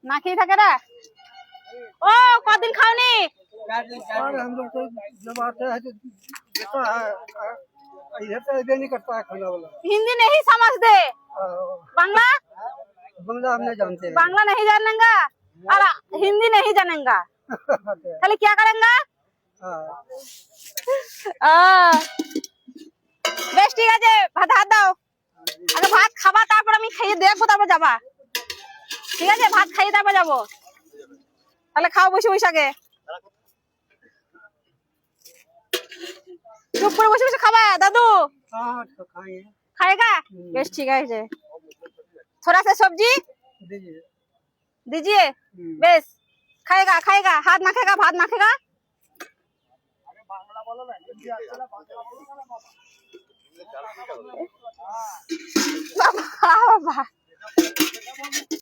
না খেয়ে থাকে না। ও কদিন খাওনি? हम लोग तो जब आते हैं तो देता है, इधर तो इधर नहीं करता है खाना वाला। हिंदी नहीं समझते, बांग्ला बंगला हम नहीं जानते हैं। बांग्ला नहीं जानेगा और हिंदी नहीं जानेगा, তাহলে क्या करेंगे? বেশ ঠিক আছে, ভাত হাত দাও। আগে ভাত খাবা, তারপর আমি খাইয়ে দেখবো, তারপর যাবা। ঠিক আছে, ভাত খাইয়ে তারপর যাবো। তাহলে খাও বসে বসে আগে। চুপ করে বসে বসে খাবা दादू। हाँ तो खाएंगे। खाएगा? बेश ठीक है। थोड़ा सा सब्जी दीजिए। दीजिए। बेश खाएगा, खाएगा, हाथ माखेगा, भात माखेगा। बाबा